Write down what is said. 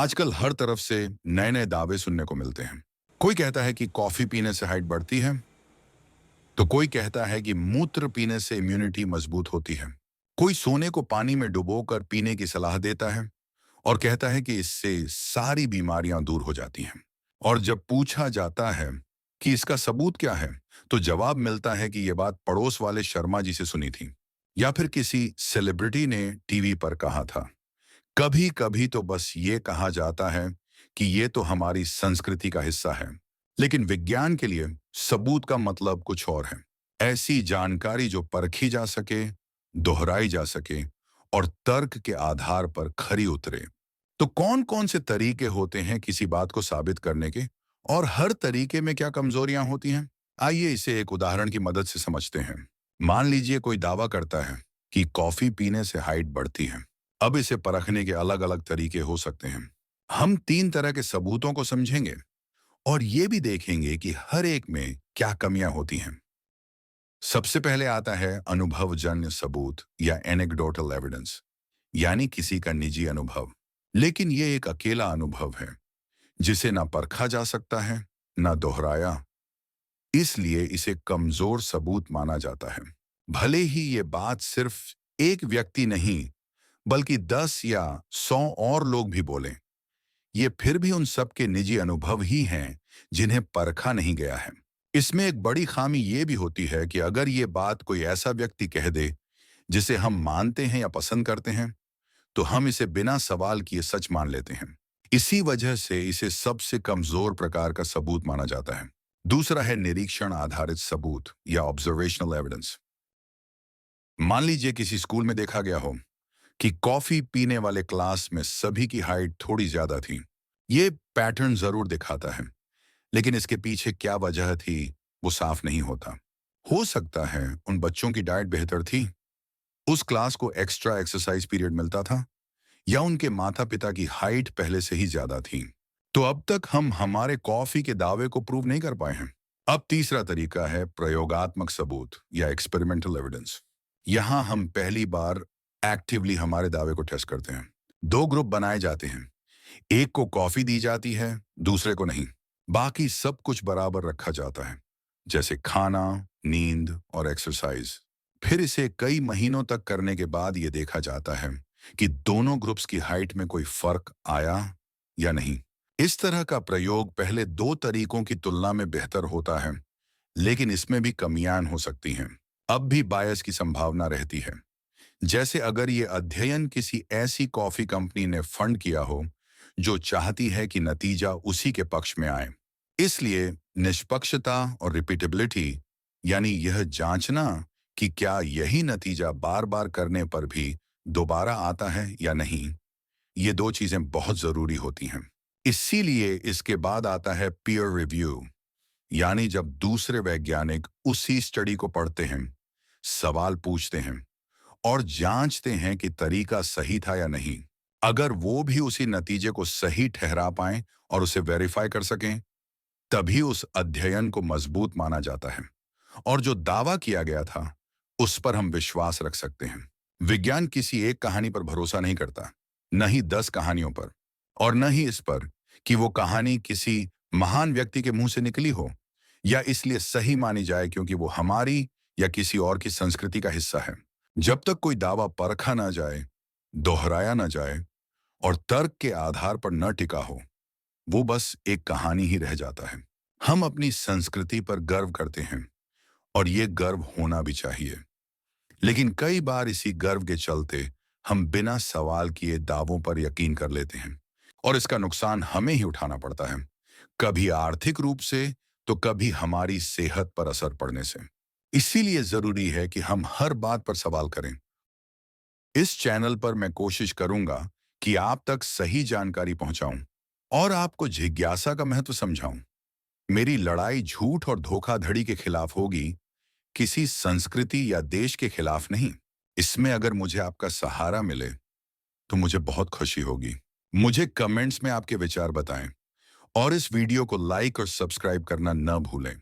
आजकल हर तरफ से नए नए दावे सुनने को मिलते हैं। कोई कहता है कि कॉफी पीने से हाइट बढ़ती है, तो कोई कहता है कि मूत्र पीने से इम्यूनिटी मजबूत होती है। कोई सोने को पानी में डुबोकर पीने की सलाह देता है और कहता है कि इससे सारी बीमारियां दूर हो जाती हैं। और जब पूछा जाता है कि इसका सबूत क्या है, तो जवाब मिलता है कि यह बात पड़ोस वाले शर्मा जी से सुनी थी या फिर किसी सेलिब्रिटी ने टीवी पर कहा था। कभी कभी तो बस ये कहा जाता है कि ये तो हमारी संस्कृति का हिस्सा है, लेकिन विज्ञान के लिए सबूत का मतलब कुछ और है। ऐसी जानकारी जो परखी जा सके, दोहराई जा सके और तर्क के आधार पर खरी उतरे। तो कौन कौन से तरीके होते हैं किसी बात को साबित करने के, और हर तरीके में क्या कमजोरियां होती हैं? आइए इसे एक उदाहरण की मदद से समझते हैं। मान लीजिए कोई दावा करता है कि कॉफी पीने से हाइट बढ़ती है। अब इसे परखने के अलग अलग तरीके हो सकते हैं। हम 3 तरह के सबूतों को समझेंगे और ये भी देखेंगे कि हर एक में क्या कमियां होती हैं। सबसे पहले आता है अनुभवजन्य सबूत या एनेक्डोटल एविडेंस, यानी किसी का निजी अनुभव। लेकिन ये एक अकेला अनुभव है जिसे ना परखा जा सकता है, ना दोहराया। इसलिए इसे कमजोर सबूत माना जाता है। भले ही ये बात सिर्फ एक व्यक्ति नहीं, बल्कि 10 या 100 और लोग भी बोलें, ये फिर भी उन सब के निजी अनुभव ही हैं जिन्हें परखा नहीं गया है। इसमें एक बड़ी खामी ये भी होती है कि अगर ये बात कोई ऐसा व्यक्ति कह दे जिसे हम मानते हैं या पसंद करते हैं, तो हम इसे बिना सवाल किए सच मान लेते हैं। इसी वजह से इसे सबसे कमजोर प्रकार का सबूत माना जाता है। दूसरा है निरीक्षण आधारित सबूत या ऑब्जर्वेशनल एविडेंस। मान लीजिए किसी स्कूल में देखा गया हो कि कॉफी पीने वाले क्लास में सभी की हाइट थोड़ी ज्यादा थी। ये पैटर्न जरूर दिखाता है, लेकिन इसके पीछे क्या वजह थी वो साफ नहीं होता। हो सकता है उन बच्चों की डाइट बेहतर थी, उस क्लास को एक्स्ट्रा एक्सरसाइज पीरियड मिलता था, या उनके माता पिता की हाइट पहले से ही ज्यादा थी। तो अब तक हम हमारे कॉफी के दावे को प्रूव नहीं कर पाए हैं। अब तीसरा तरीका है प्रयोगात्मक सबूत या एक्सपेरिमेंटल एविडेंस। यहां हम पहली बार एक्टिवली हमारे दावे को टेस्ट करते हैं। 2 ग्रुप बनाए जाते हैं, एक को कॉफी दी जाती है, दूसरे को नहीं। बाकी सब कुछ बराबर रखा जाता है, जैसे खाना, नींद और एक्सरसाइज। फिर इसे कई महीनों तक करने के बाद ये देखा जाता है कि दोनों ग्रुप्स की हाइट में कोई फर्क आया या नहीं। इस तरह का प्रयोग पहले 2 तरीकों की तुलना में बेहतर होता है, लेकिन इसमें भी कमियां हो सकती हैं। अब भी बायस की संभावना रहती है। जैसे अगर ये अध्ययन किसी ऐसी कॉफी कंपनी ने फंड किया हो जो चाहती है कि नतीजा उसी के पक्ष में आए। इसलिए निष्पक्षता और रिपीटेबिलिटी, यानी यह जांचना कि क्या यही नतीजा बार बार करने पर भी दोबारा आता है या नहीं, ये 2 चीजें बहुत जरूरी होती हैं। इसीलिए इसके बाद आता है पीयर रिव्यू, यानी जब दूसरे वैज्ञानिक उसी स्टडी को पढ़ते हैं, सवाल पूछते हैं और जांचते हैं कि तरीका सही था या नहीं। अगर वो भी उसी नतीजे को सही ठहरा पाएं और उसे वेरीफाई कर सकें, तभी उस अध्ययन को मजबूत माना जाता है और जो दावा किया गया था उस पर हम विश्वास रख सकते हैं। विज्ञान किसी एक कहानी पर भरोसा नहीं करता, न ही 10 कहानियों पर, और न ही इस पर कि वो कहानी किसी महान व्यक्ति के मुंह से निकली हो या इसलिए सही मानी जाए क्योंकि वो हमारी या किसी और की संस्कृति का हिस्सा है। जब तक कोई दावा परखा ना जाए, दोहराया ना जाए और तर्क के आधार पर न टिका हो, वो बस एक कहानी ही रह जाता है। हम अपनी संस्कृति पर गर्व करते हैं और ये गर्व होना भी चाहिए, लेकिन कई बार इसी गर्व के चलते हम बिना सवाल किए दावों पर यकीन कर लेते हैं और इसका नुकसान हमें ही उठाना पड़ता है, कभी आर्थिक रूप से तो कभी हमारी सेहत पर असर पड़ने से। इसीलिए जरूरी है कि हम हर बात पर सवाल करें। इस चैनल पर मैं कोशिश करूंगा कि आप तक सही जानकारी पहुंचाऊं और आपको जिज्ञासा का महत्व समझाऊं। मेरी लड़ाई झूठ और धोखाधड़ी के खिलाफ होगी, किसी संस्कृति या देश के खिलाफ नहीं। इसमें अगर मुझे आपका सहारा मिले तो मुझे बहुत खुशी होगी। मुझे कमेंट्स में आपके विचार बताएं और इस वीडियो को लाइक और सब्सक्राइब करना न भूलें।